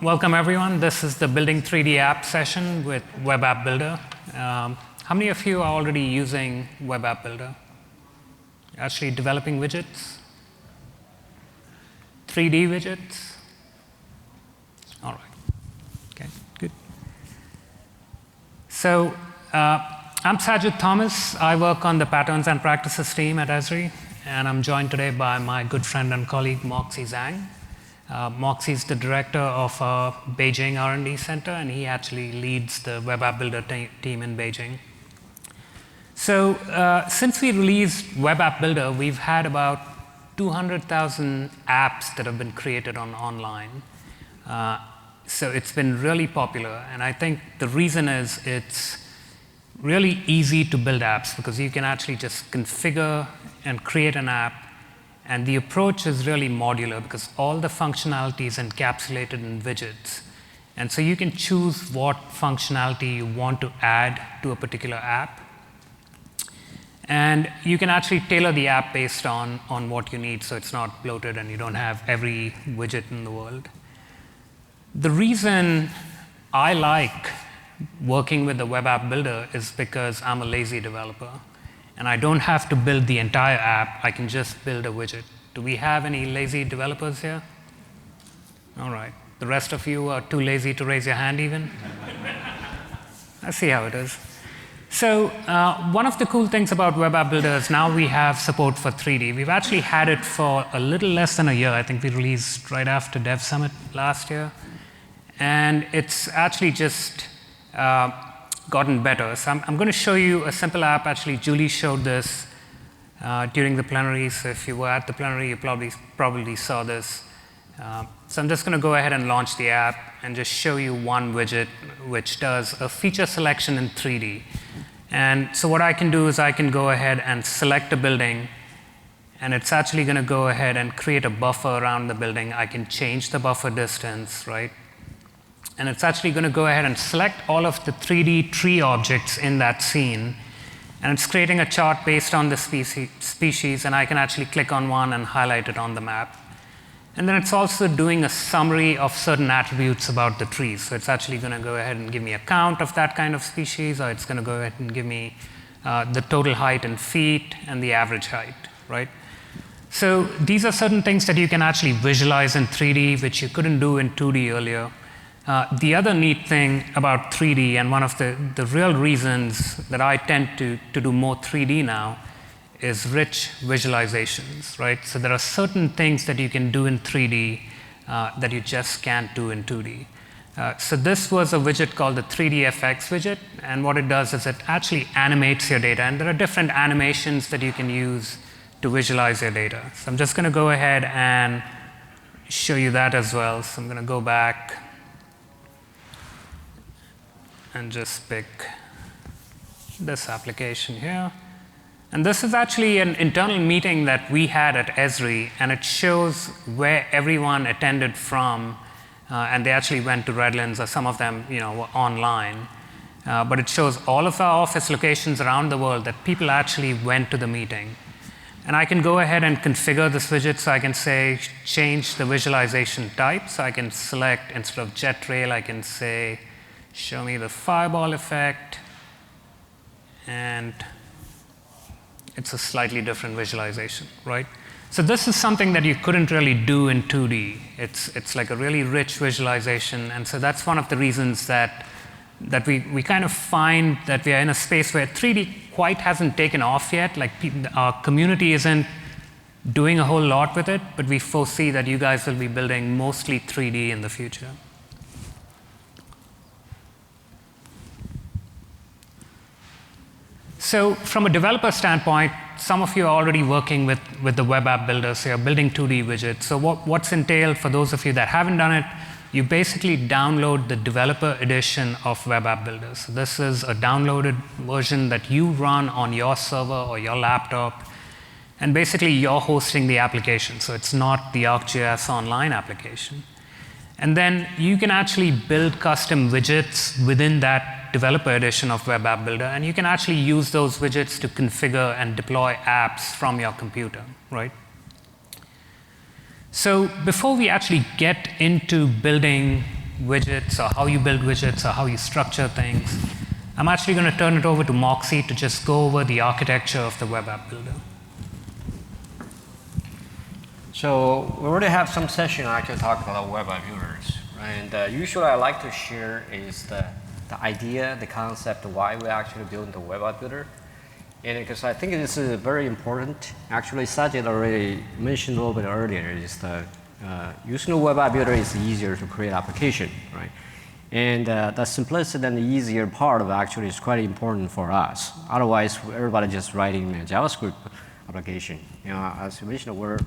Welcome everyone. This is the Building 3D App session with Web AppBuilder. How many of you are already using Web AppBuilder? Actually developing widgets? 3D widgets? All right. Okay, good. So I'm Sajit Thomas. I work on the Patterns and Practices team at Esri, and I'm joined today by my good friend and colleague, Moxie Zhang. Moxie is the director of our Beijing R&D center, and he actually leads the Web AppBuilder team in Beijing. So since we released Web AppBuilder, we've had about 200,000 apps that have been created online. So it's been really popular, and I think the reason is it's really easy to build apps because you can actually just configure and create an app. And the approach is really modular because all the functionality is encapsulated in widgets. And so you can choose what functionality you want to add to a particular app. And you can actually tailor the app based on what you need so it's not bloated and you don't have every widget in the world. The reason I like working with the Web App Builder is because I'm a lazy developer. And I don't have to build the entire app. I can just build a widget. Do we have any lazy developers here? All right. The rest of you are too lazy to raise your hand even? I see how it is. So one of the cool things about Web App Builder is now we have support for 3D. We've actually had it for a little less than a year. I think we released right after Dev Summit last year. And it's actually just gotten better. So I'm going to show you a simple app. Actually, Julie showed this during the plenary. So if you were at the plenary, you probably saw this. So I'm just going to go ahead and launch the app and just show you one widget which does a feature selection in 3D. And so what I can do is I can go ahead and select a building, and it's actually going to go ahead and create a buffer around the building. I can change the buffer distance, right? And it's actually going to go ahead and select all of the 3D tree objects in that scene. And it's creating a chart based on the species, and I can actually click on one and highlight it on the map. And then it's also doing a summary of certain attributes about the trees. So it's actually going to go ahead and give me a count of that kind of species, or it's going to go ahead and give me the total height in feet and the average height, right? So these are certain things that you can actually visualize in 3D, which you couldn't do in 2D earlier. The other neat thing about 3D, and one of the real reasons that I tend to do more 3D now, is rich visualizations, right? So there are certain things that you can do in 3D that you just can't do in 2D. So this was a widget called the 3DFX widget, and what it does is it actually animates your data, and there are different animations that you can use to visualize your data. So I'm just going to go ahead and show you that as well. So I'm going to go back and just pick this application here. And this is actually an internal meeting that we had at Esri, and it shows where everyone attended from, and they actually went to Redlands, or some of them were online. But it shows all of our office locations around the world that people actually went to the meeting. And I can go ahead and configure this widget, so I can say change the visualization type. So I can select, instead of jet rail, I can say show me the fireball effect, and it's a slightly different visualization, right? So this is something that you couldn't really do in 2D. It's like a really rich visualization, and so that's one of the reasons that we kind of find that we are in a space where 3D quite hasn't taken off yet. Like our community isn't doing a whole lot with it, but we foresee that you guys will be building mostly 3D in the future. So from a developer standpoint, some of you are already working with the Web App Builder, so you're building 2D widgets. So what's entailed for those of you that haven't done it, you basically download the developer edition of Web App Builder. So this is a downloaded version that you run on your server or your laptop, and basically you're hosting the application. So it's not the ArcGIS online application. And then you can actually build custom widgets within that developer edition of Web App Builder, and you can actually use those widgets to configure and deploy apps from your computer, right? So before we actually get into building widgets or how you build widgets or how you structure things. I'm actually going to turn it over to Moxie to just go over the architecture of the Web App Builder. So we already have some session actually talking about Web App Builders. And usually I like to share is the idea, the concept, why we actually build the Web App Builder. And because I think this is very important. Actually, Sajit already mentioned a little bit earlier, is that using the Web App Builder is easier to create application, right? And the simplicity and the easier part of actually is quite important for us. Otherwise, everybody just writing a JavaScript application. You know, as you mentioned, we're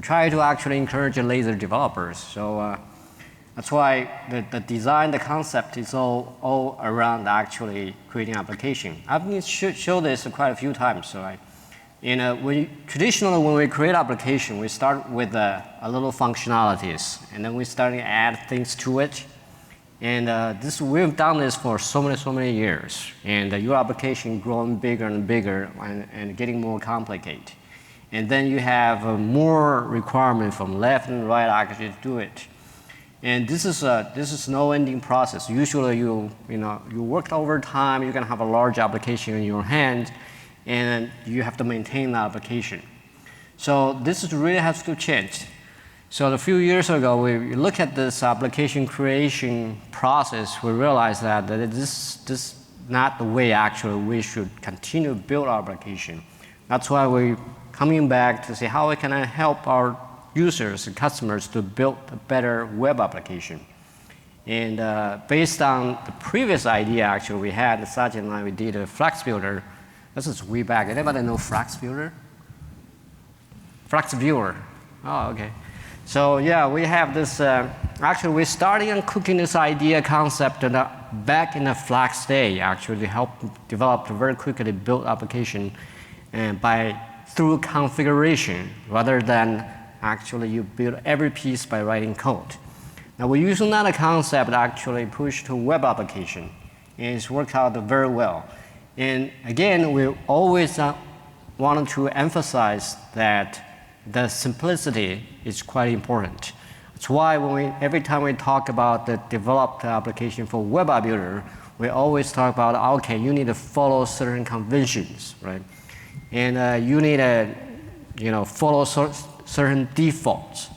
trying to actually encourage lazy developers. So that's why the design, the concept is all around actually creating application. I've been show this quite a few times. So traditionally, when we create application, we start with a little functionalities, and then we start to add things to it. And we've done this for so many years. And your application growing bigger and bigger and getting more complicated. And then you have more requirement from left and right actually to do it. And this is no ending process. Usually you work over time, you can have a large application in your hand, and you have to maintain the application. So this really has to change. So a few years ago, we looked at this application creation process. We realized that this is not the way actually we should continue to build our application. That's why we're coming back to say how we can help our users and customers to build a better web application. And based on the previous idea, actually, we had, Sajit and I, we did a Flex Builder. This is way back. Anybody know Flex Builder? Flex Viewer. Oh, okay. So yeah, we have this, actually, we started on cooking this idea concept back in the Flex day, actually, to help develop a very quickly built application and through configuration rather than actually you build every piece by writing code. Now we're using that concept actually push to web application, and it's worked out very well. And again, we always wanted to emphasize that the simplicity is quite important. That's why every time we talk about the developed application for Web App Builder, we always talk about, okay, you need to follow certain conventions, right? And you need to follow certain defaults.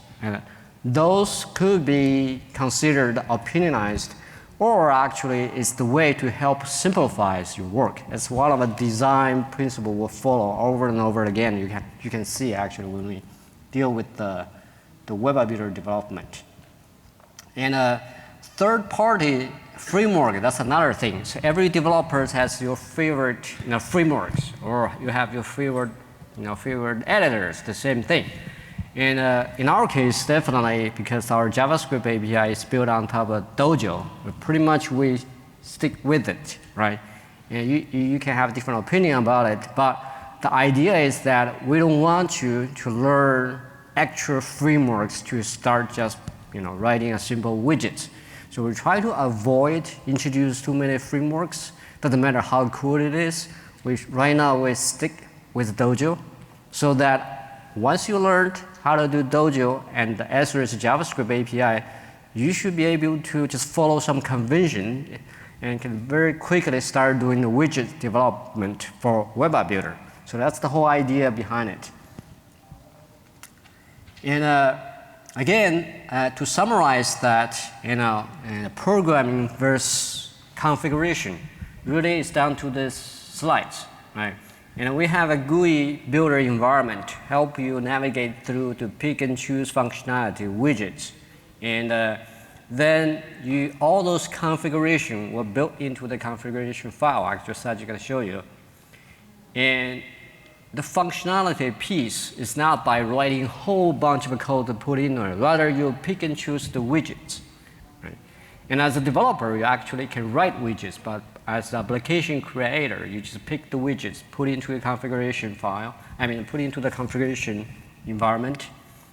Those could be considered opinionized, or actually it's the way to help simplify your work. It's one of the design principles we'll follow over and over again. You can see actually when we deal with the Web App Builder development. And third-party framework, that's another thing. So every developer has your favorite frameworks, or you have your favorite editors, the same thing. And in our case, definitely, because our JavaScript API is built on top of Dojo, pretty much we stick with it, right? And you can have a different opinion about it, but the idea is that we don't want you to learn actual frameworks to start just writing a simple widget. So we try to avoid introduce too many frameworks. Doesn't matter how cool it is. Right now we stick with Dojo, so that once you learned how to do Dojo and the Esri's JavaScript API, you should be able to just follow some convention and can very quickly start doing the widget development for Web App Builder. So that's the whole idea behind it. And again, to summarize that, programming versus configuration, really it's down to this slides, right? And we have a GUI builder environment to help you navigate through to pick and choose functionality, widgets. And then all those configuration were built into the configuration file. Actually, Sajit can show you. And the functionality piece is not by writing a whole bunch of code to put in there. Rather, you pick and choose the widgets. Right? And as a developer, you actually can write widgets, but as the application creator, you just pick the widgets, put into a configuration file, put into the configuration environment,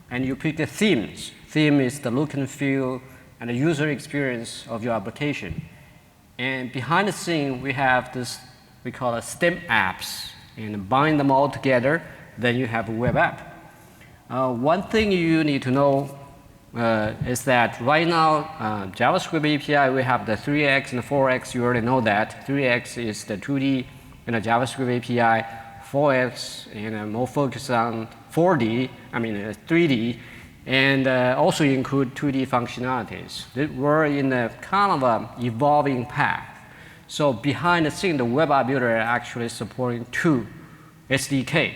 and you pick the themes. Theme is the look and feel and the user experience of your application. And behind the scene, we have this, we call it stem apps, and bind them all together, then you have a web app. One thing you need to know is that right now, JavaScript API, we have the 3x and the 4x. You already know that. 3x is the 2D in a JavaScript API. 4x, more focused on 4D, 3D, and also include 2D functionalities. We're in a kind of a evolving path. So behind the scene, the Web AppBuilder actually supporting 2 SDK.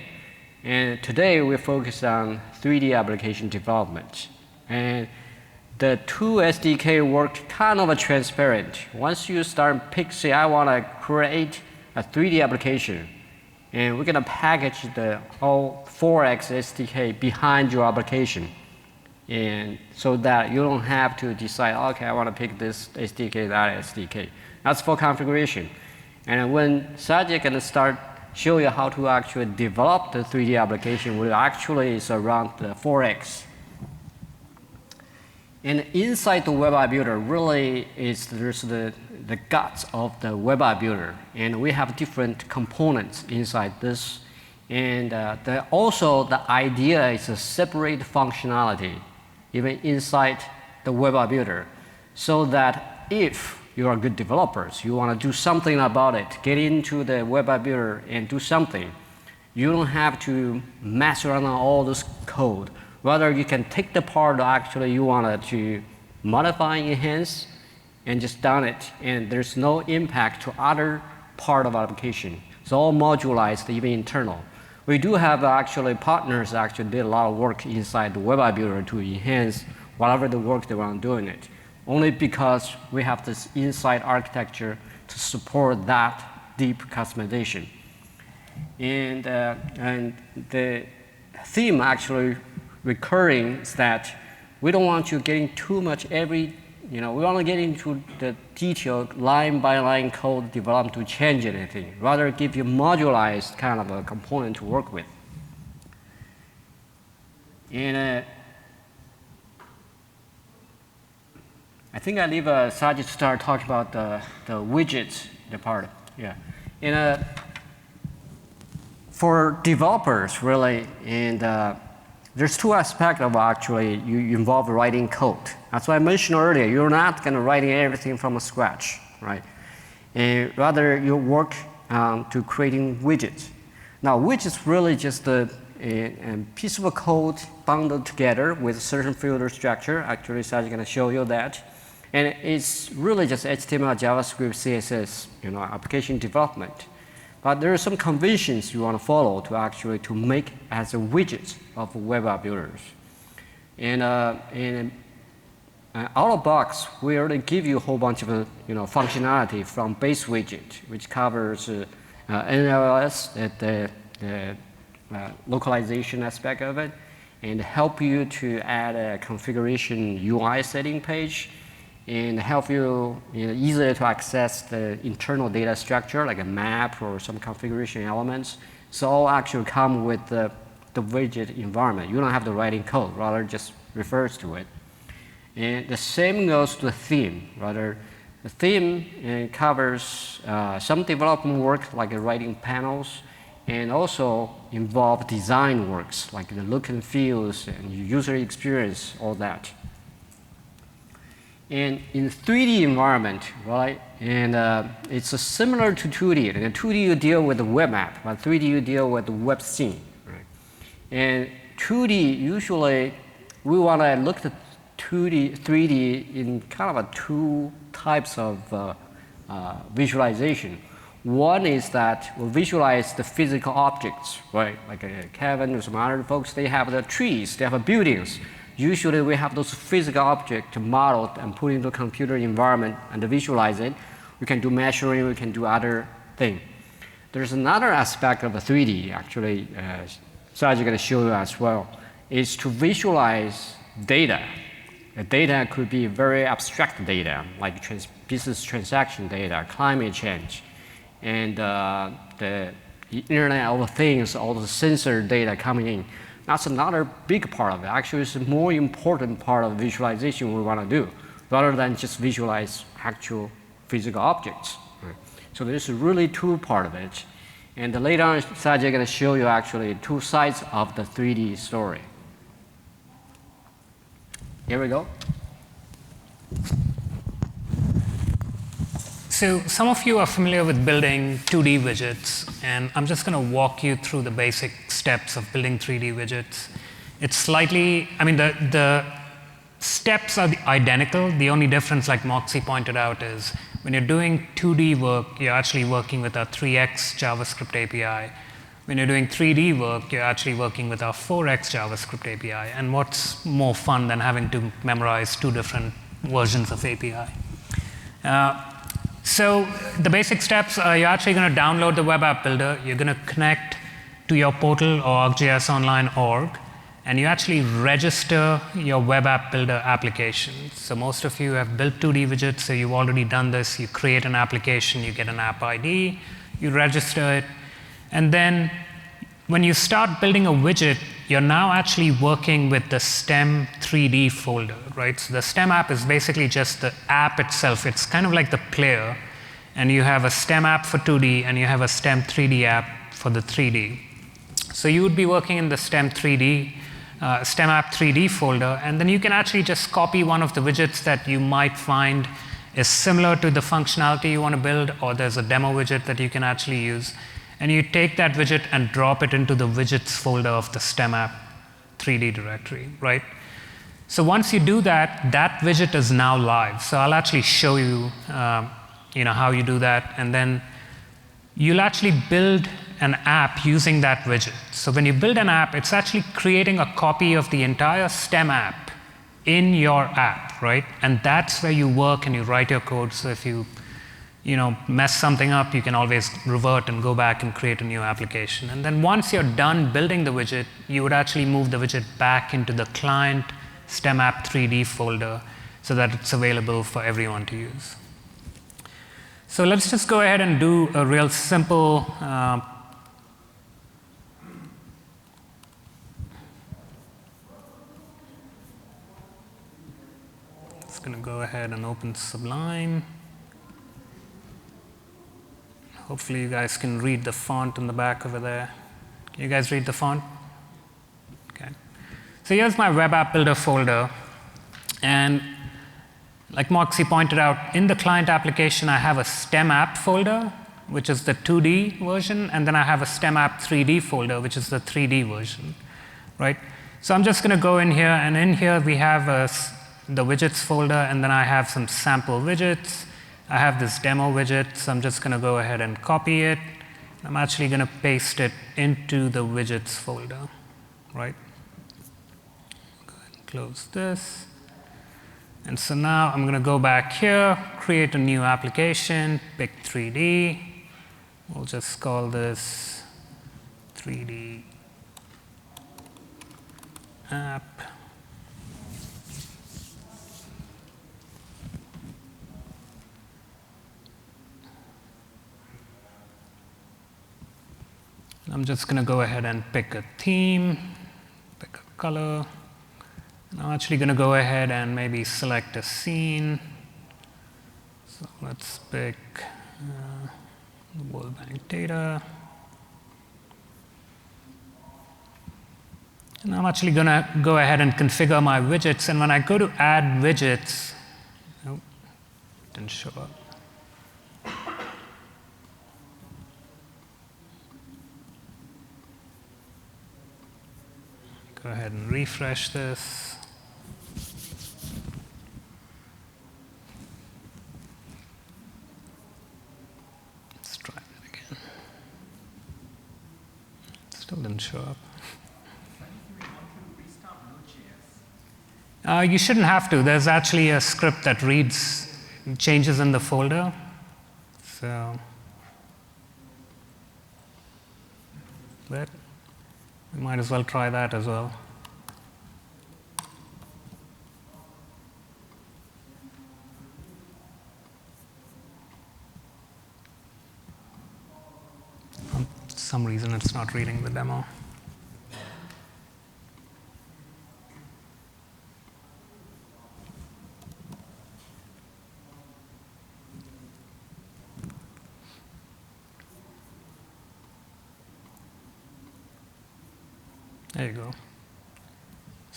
And today we focus on 3D application development. And the 2 SDK work kind of a transparent. Once you start say, I want to create a 3D application, and we're going to package the whole 4x SDK behind your application. And so that you don't have to decide, okay, I want to pick this SDK, that SDK. That's for configuration. And when Sajit can start show you how to actually develop the 3D application, which actually is around the 4x. And inside the Web AppBuilder really is there's the guts of the Web AppBuilder. And we have different components inside this. And also the idea is a separate functionality even inside the Web AppBuilder, so that if you are good developers, you want to do something about it, get into the Web AppBuilder and do something, you don't have to mess around on all this code. Rather, you can take the part actually you wanted to modify, enhance, and just done it, and there's no impact to other part of application. It's all modularized, even internal. We do have actually partners actually did a lot of work inside the Web AppBuilder to enhance whatever the work they want doing it. Only because we have this inside architecture to support that deep customization. And the theme actually recurring is that we don't want you getting too much we want to get into the detailed line-by-line code development to change anything. Rather, give you modularized kind of a component to work with. And I think I leave Sajit to start talking about the widgets, the part. Yeah. And for developers, really, and there's 2 aspects of actually you involve writing code. That's why I mentioned earlier, you're not going to writing everything from scratch, right? And rather, you work to creating widgets. Now, widgets really just a piece of code bundled together with a certain filter structure. Actually, Sajit is going to show you that. And it's really just HTML, JavaScript, CSS, application development. But there are some conventions you want to follow to actually to make as a widget of Web AppBuilders. And out of box, we already give you a whole bunch of functionality from base widget, which covers NLS, the localization aspect of it, and help you to add a configuration UI setting page, and help you, easier to access the internal data structure like a map or some configuration elements. So all actually come with the widget environment. You don't have to write in code, rather just refers to it. And the same goes to the theme. Rather, the theme covers some development work like writing panels, and also involve design works like the look and feels and user experience, all that. And in 3D environment, right, and it's similar to 2D. In 2D, you deal with the web app, but 3D, you deal with the web scene. Right? And 2D, usually, we want to look at 2D, 3D in kind of 2 types of visualization. One is that we visualize the physical objects, right? Like Kevin or some other folks, they have the trees, they have buildings. Usually we have those physical objects modeled and put into a computer environment and visualize it. We can do measuring, we can do other things. There's another aspect of the 3D, actually, Sajit is going to show you as well, is to visualize data. The data could be very abstract data, like business transaction data, climate change, and the Internet of Things, all the sensor data coming in. That's another big part of it. Actually, it's a more important part of visualization we want to do, rather than just visualize actual physical objects. Right? So there's really 2 parts of it. And later on, Sajit is going to show you actually 2 sides of the 3D story. Here we go. So some of you are familiar with building 2D widgets, and I'm just going to walk you through the basic steps of building 3D widgets. It's slightly, I mean, the steps are identical. The only difference, like Moxie pointed out, is when you're doing 2D work, you're actually working with our 3x JavaScript API. When you're doing 3D work, you're actually working with our 4x JavaScript API. And what's more fun than having to memorize two different versions of API? So the basic steps are you're actually going to download the Web AppBuilder. You're going to connect to your portal or ArcGIS Online org, and you actually register your Web AppBuilder application. So most of you have built 2D widgets, so you've already done this. You create an application, you get an app ID, you register it, and then when you start building a widget, you're now actually working with the STEM 3D folder, right? So the STEM app is basically just the app itself. It's kind of like the player, and you have a STEM app for 2D, and you have a STEM 3D app for the 3D. So you would be working in the STEM 3D, STEM app 3D folder, and then you can actually just copy one of the widgets that you might find is similar to the functionality you want to build, or there's a demo widget that you can actually use. And you take that widget and drop it into the widgets folder of the STEM app 3D directory, right? So once you do that, that widget is now live. So I'll actually show you, how you do that, and then you'll actually build an app using that widget. So when you build an app, it's actually creating a copy of the entire STEM app in your app, right? And that's where you work and you write your code. So if you mess something up, you can always revert and go back and create a new application. And then once you're done building the widget, you would actually move the widget back into the client STEM app 3D folder so that it's available for everyone to use. So let's just go ahead and do a real simple just going to go ahead and open Sublime. Hopefully you guys can read the font in the back over there. Can you guys read the font? Okay. So here's my Web AppBuilder folder. And like Moxie pointed out, in the client application, I have a STEM app folder, which is the 2D version, and then I have a STEM app 3D folder, which is the 3D version, right? So I'm just going to go in here, and in here we have the widgets folder, and then I have some sample widgets. I have this demo widget, so I'm just going to go ahead and copy it. I'm actually going to paste it into the widgets folder, right? Go ahead and close this. And so now I'm going to go back here, create a new application, pick 3D. We'll just call this 3D app. I'm just going to go ahead and pick a theme, pick a color. And I'm actually going to go ahead and maybe select a scene. So let's pick the World Bank data. And I'm actually going to go ahead and configure my widgets. And when I go to add widgets, oh, didn't show up. Go ahead and refresh this. Let's try that again. Still didn't show up. You shouldn't have to. There's actually a script that reads changes in the folder. So, but we might as well try that as well. For some reason, it's not reading the demo. There you go.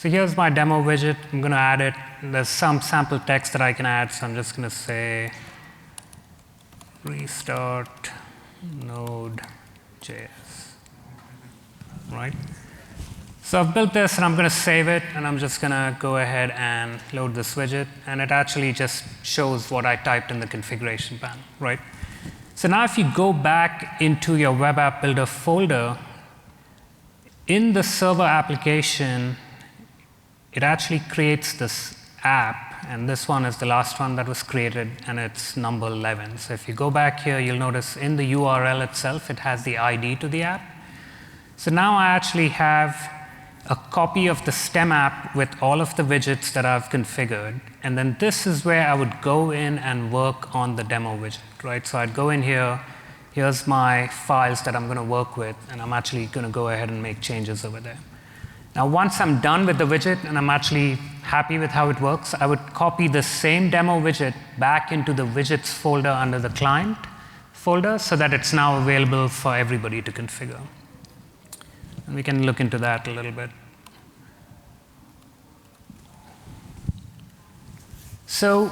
So here's my demo widget. I'm going to add it. There's some sample text that I can add, so I'm just going to say restart Node.js, right? So I've built this, and I'm going to save it, and I'm just going to go ahead and load this widget, and it actually just shows what I typed in the configuration panel, right? So now if you go back into your Web App Builder folder, in the server application, it actually creates this app, and this one is the last one that was created, and it's number 11. So if you go back here, you'll notice in the URL itself, it has the ID to the app. So now I actually have a copy of the stem app with all of the widgets that I've configured, and then this is where I would go in and work on the demo widget, right? So I'd go in here, here's my files that I'm going to work with, and I'm actually going to go ahead and make changes over there. Now, once I'm done with the widget and I'm actually happy with how it works, I would copy the same demo widget back into the widgets folder under the client folder so that it's now available for everybody to configure. And we can look into that a little bit. So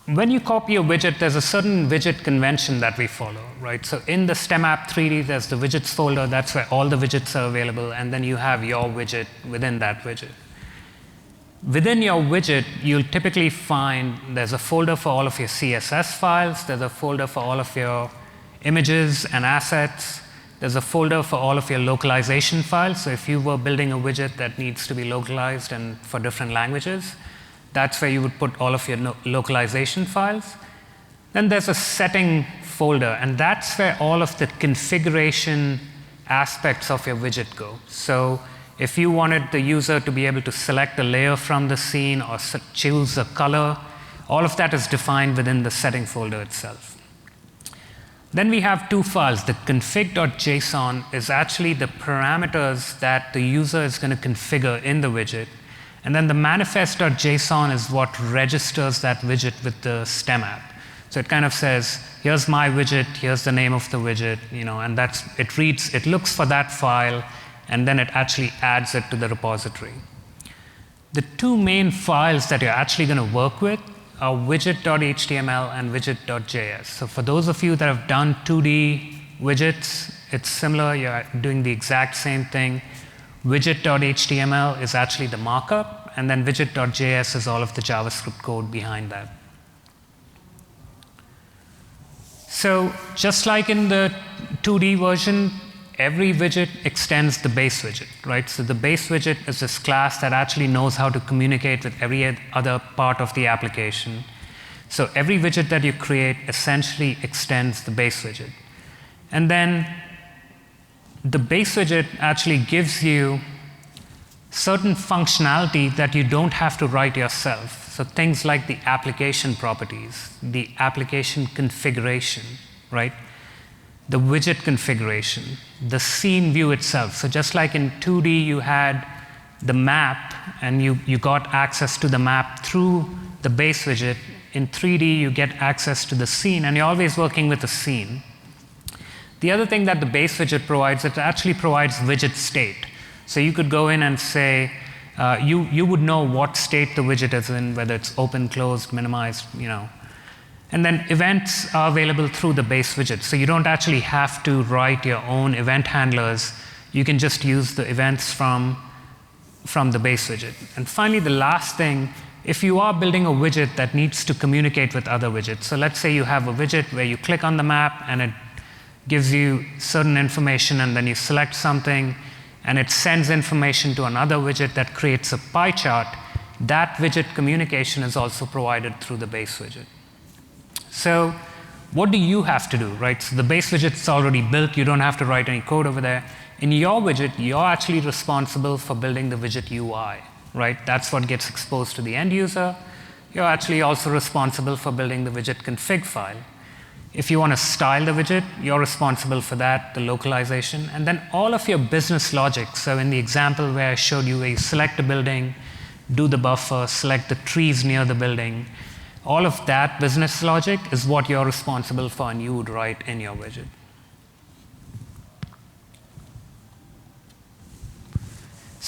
when you copy a widget, there's a certain widget convention that we follow, right? So in the STEM app 3D, there's the widgets folder. That's where all the widgets are available. And then you have your widget within that widget. Within your widget, you'll typically find there's a folder for all of your CSS files. There's a folder for all of your images and assets. There's a folder for all of your localization files. So if you were building a widget that needs to be localized and for different languages, that's where you would put all of your localization files. Then there's a setting folder, and that's where all of the configuration aspects of your widget go. So if you wanted the user to be able to select a layer from the scene or choose a color, all of that is defined within the setting folder itself. Then we have two files. The config.json is actually the parameters that the user is going to configure in the widget. And then the manifest.json is what registers that widget with the STEM app. So it kind of says, here's my widget, here's the name of the widget, and it looks for that file, and then it actually adds it to the repository. The two main files that you're actually going to work with are widget.html and widget.js. So for those of you that have done 2D widgets, it's similar. You're doing the exact same thing. Widget.html is actually the markup, and then widget.js is all of the JavaScript code behind that. So just like in the 2D version, every widget extends the base widget, right? So the base widget is this class that actually knows how to communicate with every other part of the application. So every widget that you create essentially extends the base widget. And then the base widget actually gives you certain functionality that you don't have to write yourself. So things like the application properties, the application configuration, right? The widget configuration, the scene view itself. So just like in 2D, you had the map, and you got access to the map through the base widget. In 3D, you get access to the scene, and you're always working with the scene. The other thing that the base widget provides, it actually provides widget state. So you could go in and say, you would know what state the widget is in, whether it's open, closed, minimized, And then events are available through the base widget. So you don't actually have to write your own event handlers. You can just use the events from the base widget. And finally, the last thing, if you are building a widget that needs to communicate with other widgets. So let's say you have a widget where you click on the map and it gives you certain information, and then you select something, and it sends information to another widget that creates a pie chart. That widget communication is also provided through the base widget. So what do you have to do, right? So the base widget is already built. You don't have to write any code over there. In your widget, you're actually responsible for building the widget UI, right? That's what gets exposed to the end user. You're actually also responsible for building the widget config file. If you want to style the widget, you're responsible for that, the localization, and then all of your business logic. So in the example where I showed you where you select a building, do the buffer, select the trees near the building, all of that business logic is what you're responsible for, and you would write in your widget.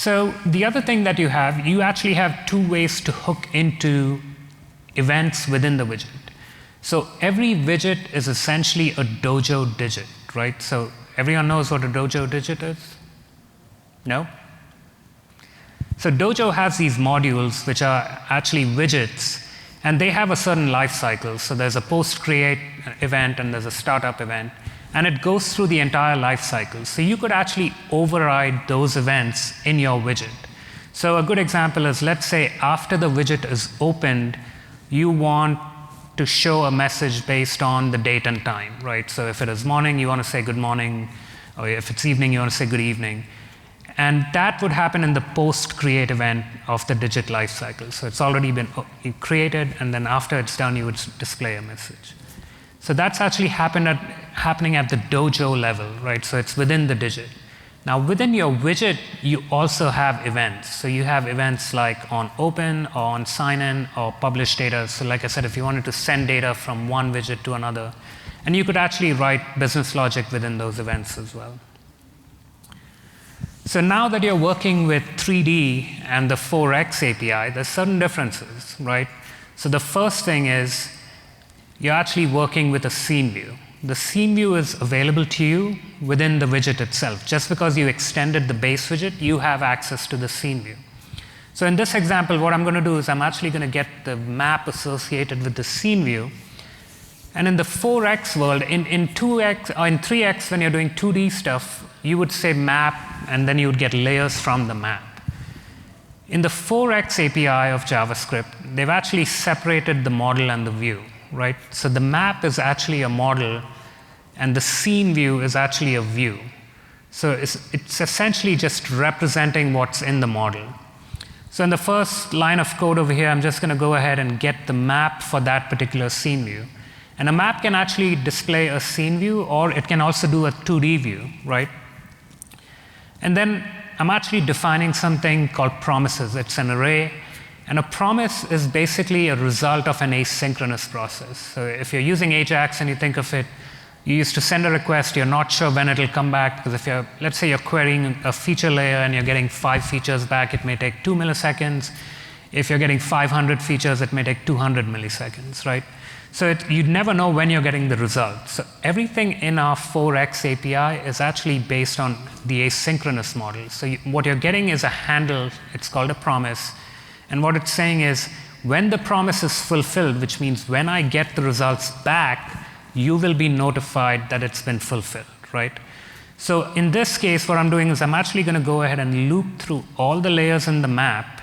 So the other thing that you actually have two ways to hook into events within the widget. So every widget is essentially a Dojo digit, right? So everyone knows what a Dojo digit is? No? So Dojo has these modules which are actually widgets, and they have a certain life cycle. So there's a post-create event and there's a startup event, and it goes through the entire life cycle. So you could actually override those events in your widget. So a good example is, let's say after the widget is opened, you want to show a message based on the date and time, right? So if it is morning, you want to say good morning, or if it's evening, you want to say good evening. And that would happen in the post-create event of the digit lifecycle. So it's already been created, and then after it's done, you would display a message. So that's actually happening at the Dojo level, right? So it's within the digit. Now within your widget, you also have events. So you have events like on open, or on sign-in, or publish data. So like I said, if you wanted to send data from one widget to another, and you could actually write business logic within those events as well. So now that you're working with 3D and the 4X API, there's certain differences, right? So the first thing is you're actually working with a scene view. The scene view is available to you within the widget itself. Just because you extended the base widget, you have access to the scene view. So in this example, what I'm going to do is I'm actually going to get the map associated with the scene view. And in the 4X world, in 2X or in 3X, when you're doing 2D stuff, you would say map, and then you would get layers from the map. In the 4X API of JavaScript, they've actually separated the model and the view, right? So the map is actually a model, and the scene view is actually a view. So it's essentially just representing what's in the model. So in the first line of code over here, I'm just going to go ahead and get the map for that particular scene view. And a map can actually display a scene view, or it can also do a 2D view, right? And then I'm actually defining something called promises. It's an array. And a promise is basically a result of an asynchronous process. So if you're using Ajax and you think of it, you used to send a request, you're not sure when it'll come back, because if let's say you're querying a feature layer and you're getting 5 features back, it may take 2 milliseconds. If you're getting 500 features, it may take 200 milliseconds, right? So you'd never know when you're getting the result. So everything in our 4X API is actually based on the asynchronous model. So what you're getting is a handle, it's called a promise. And what it's saying is, when the promise is fulfilled, which means when I get the results back, you will be notified that it's been fulfilled, right? So in this case, what I'm doing is I'm actually going to go ahead and loop through all the layers in the map.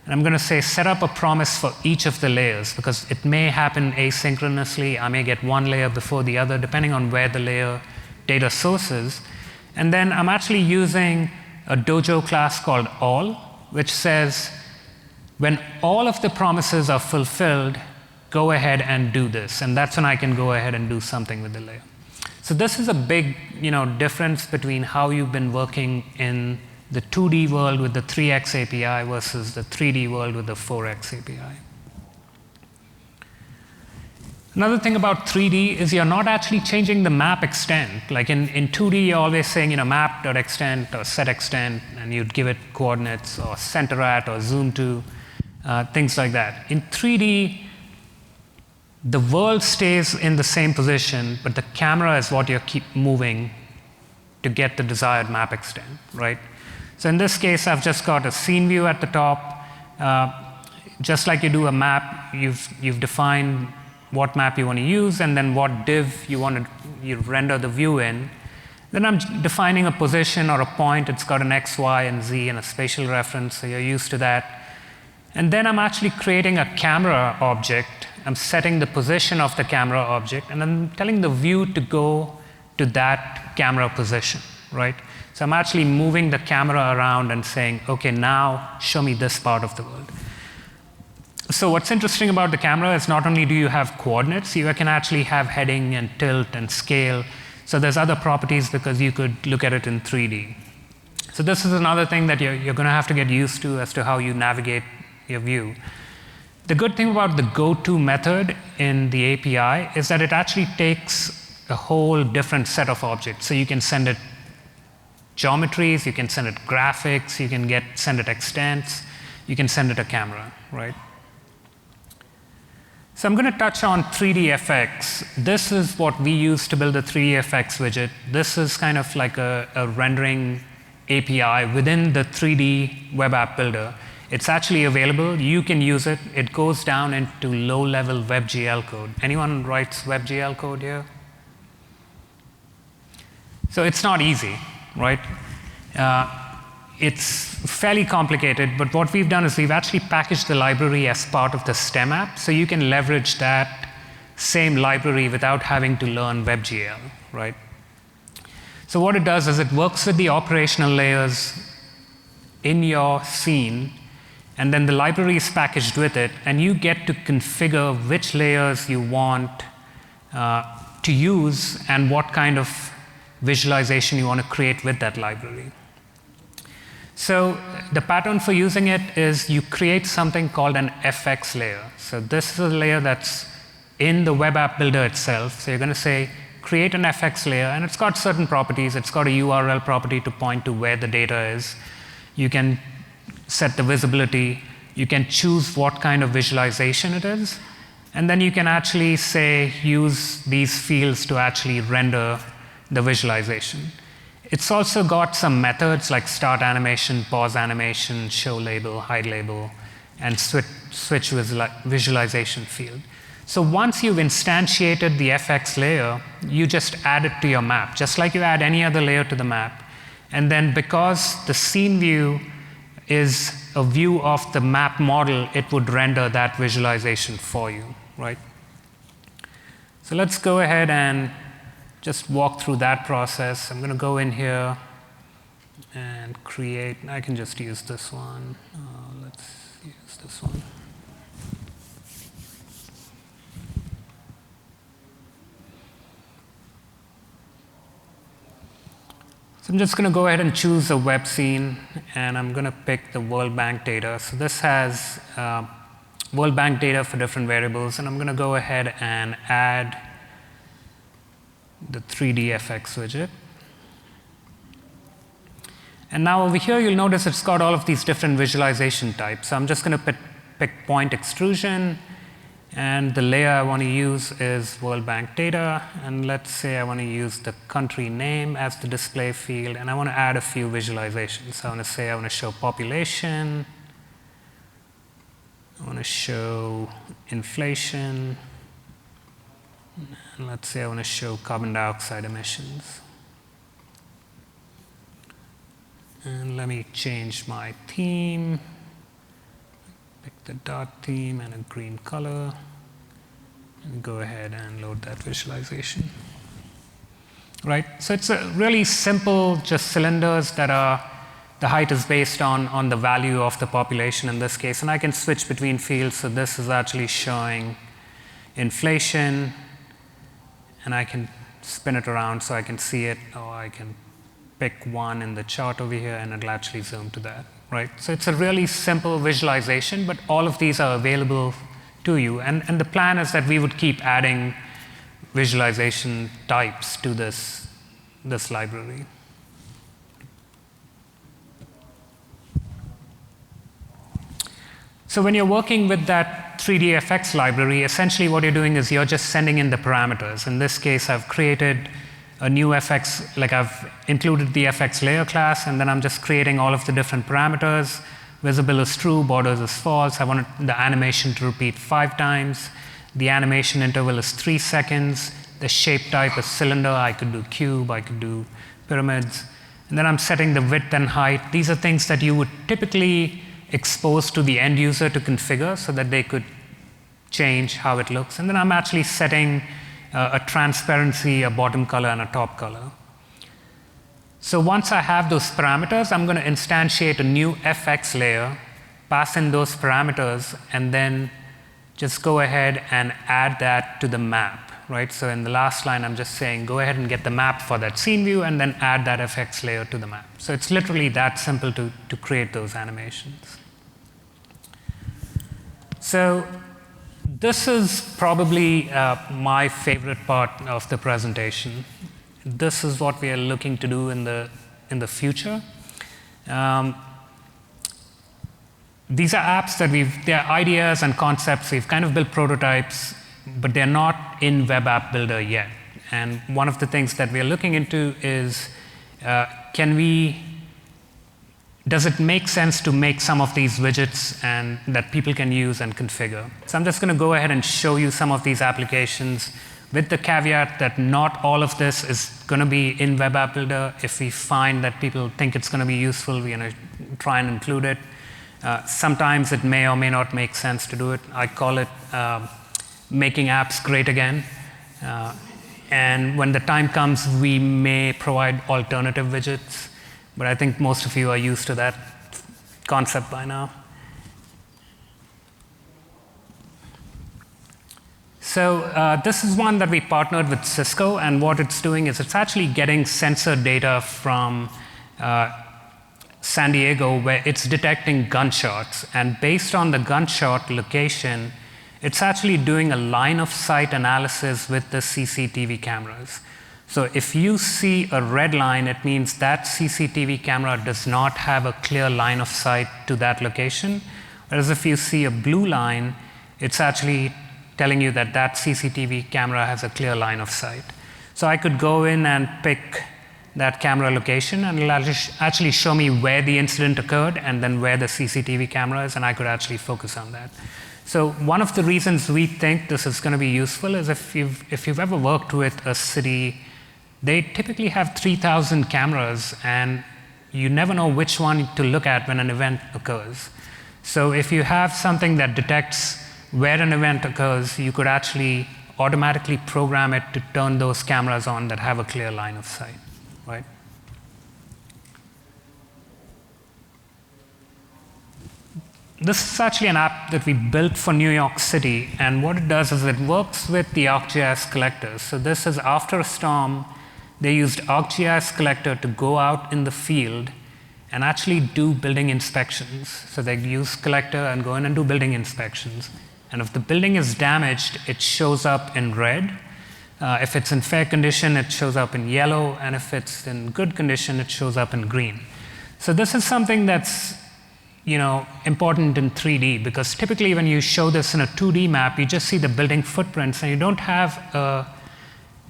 And I'm going to say set up a promise for each of the layers, because it may happen asynchronously. I may get one layer before the other, depending on where the layer data source is. And then I'm actually using a Dojo class called all, which says when all of the promises are fulfilled, go ahead and do this. And that's when I can go ahead and do something with the layer. So this is a big difference between how you've been working in the 2D world with the 3X API versus the 3D world with the 4X API. Another thing about 3D is you're not actually changing the map extent. Like in 2D, you're always saying map.extent or setExtent, and you'd give it coordinates or center at or zoom to, things like that. In 3D, the world stays in the same position, but the camera is what you keep moving to get the desired map extent, right? So in this case, I've just got a scene view at the top. Just like you do a map, you've defined what map you want to use, and then what div you render the view in. Then I'm defining a position or a point. It's got an X, Y, and Z and a spatial reference, so you're used to that. And then I'm actually creating a camera object. I'm setting the position of the camera object, and I'm telling the view to go to that camera position, right? So I'm actually moving the camera around and saying, okay, now show me this part of the world. So what's interesting about the camera is not only do you have coordinates, you can actually have heading and tilt and scale. So there's other properties because you could look at it in 3D. So this is another thing that you're going to have to get used to as to how you navigate your view. The good thing about the goTo method in the API is that it actually takes a whole different set of objects. So you can send it geometries, you can send it graphics, you can send it extents, you can send it a camera, right? So I'm going to touch on 3dFX. This is what we use to build a 3dFX widget. This is kind of like a rendering API within the 3D Web App Builder. It's actually available. You can use it. It goes down into low-level WebGL code. Anyone writes WebGL code here? So it's not easy, right? It's fairly complicated, but what we've done is we've actually packaged the library as part of the STEM app, so you can leverage that same library without having to learn WebGL, right? So what it does is it works with the operational layers in your scene, and then the library is packaged with it, and you get to configure which layers you want to use and what kind of visualization you want to create with that library. So the pattern for using it is you create something called an FX layer. So this is a layer that's in the Web App Builder itself. So you're going to say, create an FX layer, and it's got certain properties. It's got a URL property to point to where the data is. You can set the visibility. You can choose what kind of visualization it is. And then you can actually say, use these fields to actually render the visualization. It's also got some methods like start animation, pause animation, show label, hide label, and switch visualization field. So once you've instantiated the FX layer, you just add it to your map, just like you add any other layer to the map. And then because the scene view is a view of the map model, it would render that visualization for you, right? So let's go ahead and just walk through that process. I'm going to go in here and create. I can just use this one. Let's use this one. So I'm just going to go ahead and choose a web scene, and I'm going to pick the World Bank data. So this has World Bank data for different variables, and I'm going to go ahead and add the 3dFX widget. And now over here, you'll notice it's got all of these different visualization types. So I'm just going to pick point extrusion, and the layer I want to use is World Bank data. And let's say I want to use the country name as the display field, and I want to add a few visualizations. So I want to say I want to show population. I want to show inflation. And let's say I want to show carbon dioxide emissions. And let me change my theme. Pick the dot theme and a green color. And go ahead and load that visualization. Right? So it's a really simple, just cylinders that are, the height is based on the value of the population in this case. And I can switch between fields. So this is actually showing inflation. And I can spin it around so I can see it, or I can pick one in the chart over here, and it'll actually zoom to that, right? So it's a really simple visualization, but all of these are available to you. And the plan is that we would keep adding visualization types to this library. So when you're working with that 3dFX library, essentially what you're doing is you're just sending in the parameters. In this case, I've created a new FX, like I've included the FX layer class, and then I'm just creating all of the different parameters. Visible is true, borders is false. I want the animation to repeat 5 times. The animation interval is 3 seconds. The shape type is cylinder. I could do cube, I could do pyramids. And then I'm setting the width and height. These are things that you would typically expose to the end user to configure so that they could change how it looks. And then I'm actually setting a transparency, a bottom color, and a top color. So once I have those parameters, I'm going to instantiate a new FX layer, pass in those parameters, and then just go ahead and add that to the map, right? So in the last line, I'm just saying, go ahead and get the map for that scene view, and then add that FX layer to the map. So it's literally that simple to create those animations. So this is probably my favorite part of the presentation. This is what we are looking to do in the in the future. These are apps that they're ideas and concepts. We've kind of built prototypes, but they're not in Web AppBuilder yet. And one of the things that we're looking into is, does it make sense to make some of these widgets and that people can use and configure? So I'm just going to go ahead and show you some of these applications with the caveat that not all of this is going to be in Web AppBuilder. If we find that people think it's going to be useful, we're going to try and include it. Sometimes it may or may not make sense to do it. I call it making apps great again. And when the time comes, we may provide alternative widgets. But I think most of you are used to that concept by now. So this is one that we partnered with Cisco, and what it's doing is it's actually getting sensor data from San Diego, where it's detecting gunshots. And based on the gunshot location, it's actually doing a line of sight analysis with the CCTV cameras. So if you see a red line, it means that CCTV camera does not have a clear line of sight to that location. Whereas if you see a blue line, it's actually telling you that that CCTV camera has a clear line of sight. So I could go in and pick that camera location, and it'll actually show me where the incident occurred and then where the CCTV camera is, and I could actually focus on that. So one of the reasons we think this is going to be useful is if you've ever worked with a city, they typically have 3,000 cameras, and you never know which one to look at when an event occurs. So if you have something that detects where an event occurs, you could actually automatically program it to turn those cameras on that have a clear line of sight, right? This is actually an app that we built for New York City, and what it does is it works with the ArcGIS collectors. So this is after a storm, they used ArcGIS collector to go out in the field and actually do building inspections. So they use collector and go in and do building inspections. And if the building is damaged, it shows up in red. If it's in fair condition, it shows up in yellow. And if it's in good condition, it shows up in green. So this is something that's important in 3D, because typically when you show this in a 2D map, you just see the building footprints and you don't have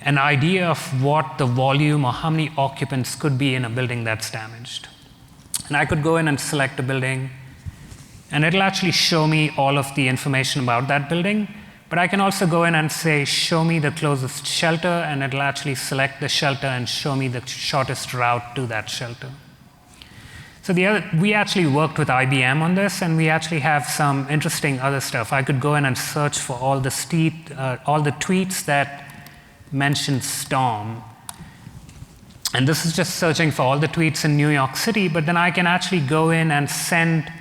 an idea of what the volume or how many occupants could be in a building that's damaged. And I could go in and select a building, and it'll actually show me all of the information about that building. But I can also go in and say, show me the closest shelter, and it'll actually select the shelter and show me the shortest route to that shelter. So we actually worked with IBM on this, and we actually have some interesting other stuff. I could go in and search for all the tweets that mention storm. And this is just searching for all the tweets in New York City, but then I can actually go in and send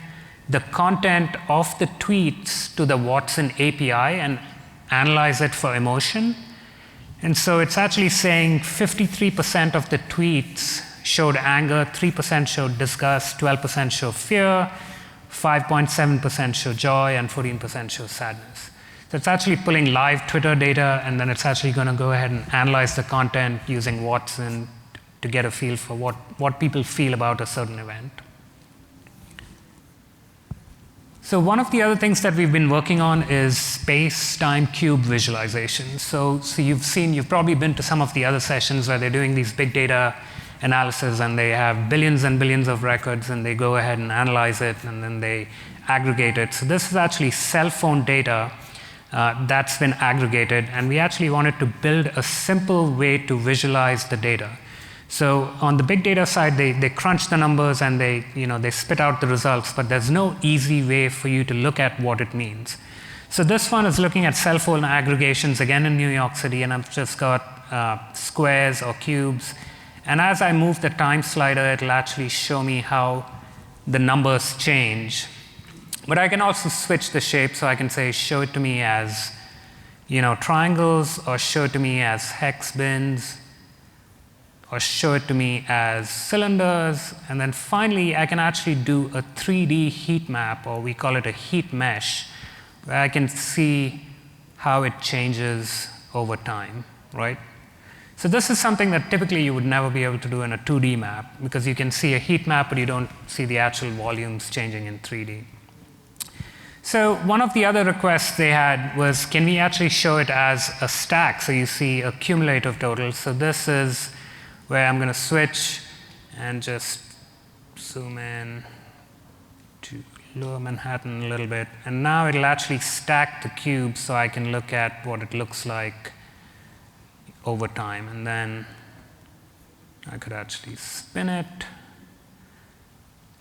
the content of the tweets to the Watson API and analyze it for emotion. And so it's actually saying 53% of the tweets showed anger, 3% showed disgust, 12% show fear, 5.7% show joy, and 14% show sadness. So it's actually pulling live Twitter data, and then it's actually going to go ahead and analyze the content using Watson to get a feel for what people feel about a certain event. So one of the other things that we've been working on is space-time cube visualization. So you've probably been to some of the other sessions where they're doing these big data analysis, and they have billions and billions of records, and they go ahead and analyze it, and then they aggregate it. So this is actually cell phone data that's been aggregated, and we actually wanted to build a simple way to visualize the data. So on the big data side, they crunch the numbers and they spit out the results, but there's no easy way for you to look at what it means. So this one is looking at cell phone aggregations, again in New York City, and I've just got squares or cubes. And as I move the time slider, it'll actually show me how the numbers change. But I can also switch the shape, so I can say, show it to me as triangles, or show it to me as hex bins, or show it to me as cylinders. And then finally, I can actually do a 3D heat map, or we call it a heat mesh, where I can see how it changes over time, right? So this is something that typically you would never be able to do in a 2D map, because you can see a heat map, but you don't see the actual volumes changing in 3D. So one of the other requests they had was, can we actually show it as a stack so you see a cumulative total? So this is where I'm going to switch and just zoom in to Lower Manhattan a little bit. And now it'll actually stack the cubes so I can look at what it looks like over time. And then I could actually spin it.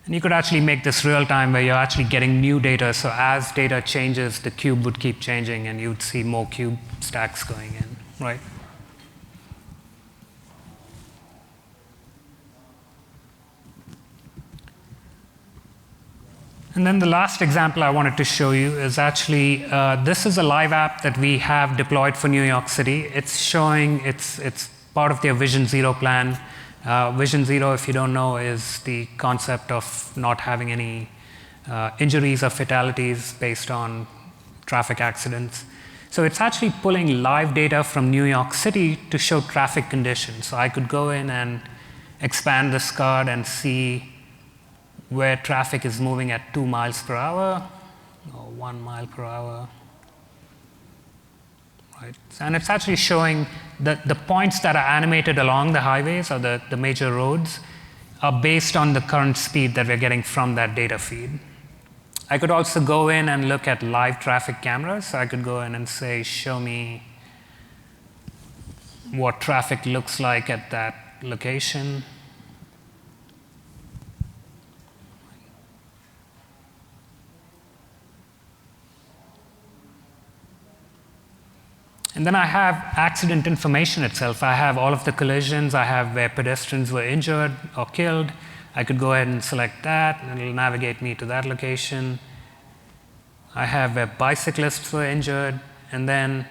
And you could actually make this real time where you're actually getting new data. So as data changes, the cube would keep changing and you'd see more cube stacks going in, right? And then the last example I wanted to show you is actually, this is a live app that we have deployed for New York City. It's showing, it's part of their Vision Zero plan. Vision Zero, if you don't know, is the concept of not having any injuries or fatalities based on traffic accidents. So it's actually pulling live data from New York City to show traffic conditions. So I could go in and expand this card and see where traffic is moving at 2 miles per hour or 1 mile per hour. Right. And it's actually showing that the points that are animated along the highways or the major roads are based on the current speed that we're getting from that data feed. I could also go in and look at live traffic cameras. So I could go in and say, show me what traffic looks like at that location. And then I have accident information itself. I have all of the collisions. I have where pedestrians were injured or killed. I could go ahead and select that, and it'll navigate me to that location. I have where bicyclists were injured. And then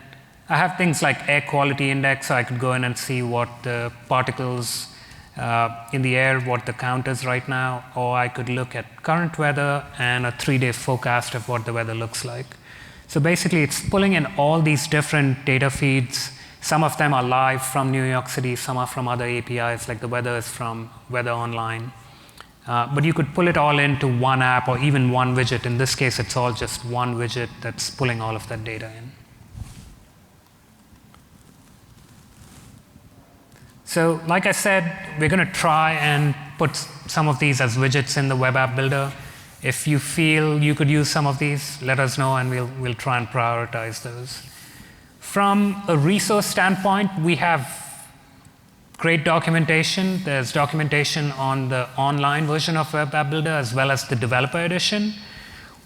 I have things like air quality index. So I could go in and see what the particles in the air, what the count is right now. Or I could look at current weather and a 3-day forecast of what the weather looks like. So basically, it's pulling in all these different data feeds. Some of them are live from New York City. Some are from other APIs, like the weather is from Weather Online. But you could pull it all into one app or even one widget. In this case, it's all just one widget that's pulling all of that data in. So like I said, we're going to try and put some of these as widgets in the Web App Builder. If you feel you could use some of these, let us know, and we'll try and prioritize those. From a resource standpoint, we have great documentation. There's documentation on the online version of Web App Builder as well as the developer edition.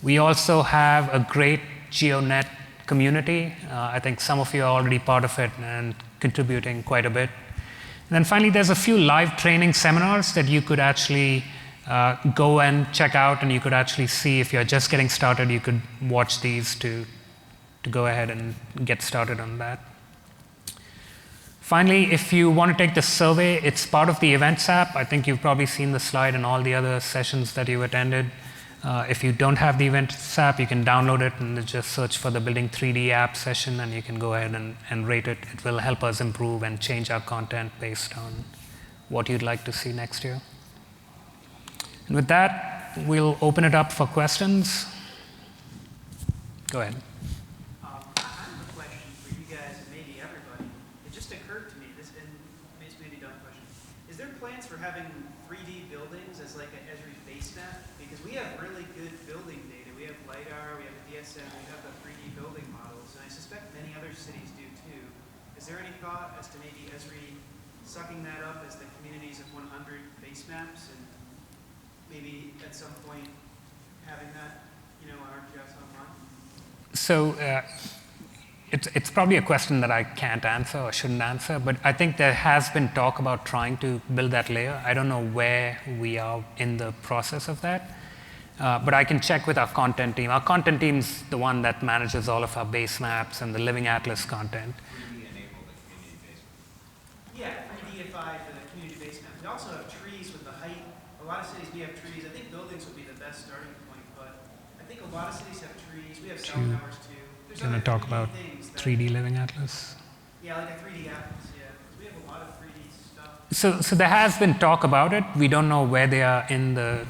We also have a great GeoNet community. I think some of you are already part of it and contributing quite a bit. And then finally, there's a few live training seminars that you could actually go and check out, and you could actually see if you're just getting started, you could watch these to go ahead and get started on that. Finally, if you want to take the survey, it's part of the Events app. I think you've probably seen the slide in all the other sessions that you attended. If you don't have the Events app, you can download it and just search for the Building 3D app session, and you can go ahead and rate it. It will help us improve and change our content based on what you'd like to see next year. And with that, we'll open it up for questions. Go ahead. I have a question for you guys and maybe everybody. It just occurred to me, this may be a dumb question. Is there plans for having 3D buildings as like an Esri base map? Because we have really good building data. We have LiDAR, we have the DSM, we have the 3D building models, and I suspect many other cities do too. Is there any thought as to maybe Esri sucking that up as the communities of 100 base maps, and maybe at some point having that, on ArcGIS online? So it's probably a question that I can't answer or shouldn't answer, but I think there has been talk about trying to build that layer. I don't know where we are in the process of that, but I can check with our content team. Our content team's the one that manages all of our base maps and the Living Atlas content. 3D enable the community base map. Yeah, 3Dify the community base map. We also have trees with the height. A lot of cities, we have trees. I think buildings would be the best starting point, but I think a lot of cities have trees. We have cell towers too. There's Going to talk about 3D Living Atlas. Yeah, like a 3D apples, yeah. 'Cause we have a lot of 3D stuff. So there has been talk about it. We don't know where they are in the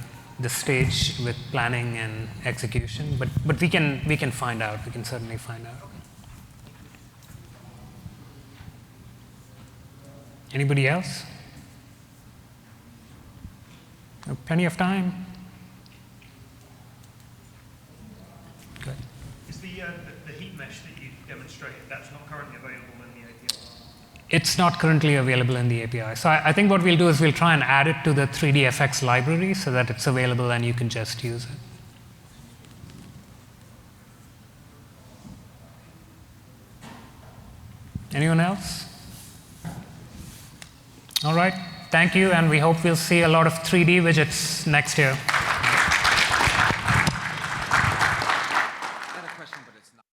stage with planning and execution, but we can find out. We can certainly find out. Anybody else? Plenty of time. Good. Is the heat mesh that you demonstrated, that's not currently available in the API? It's not currently available in the API. So I think what we'll do is we'll try and add it to the 3DFX library so that it's available and you can just use it. Anyone else? All right. Thank you, and we hope we'll see a lot of 3D widgets next year.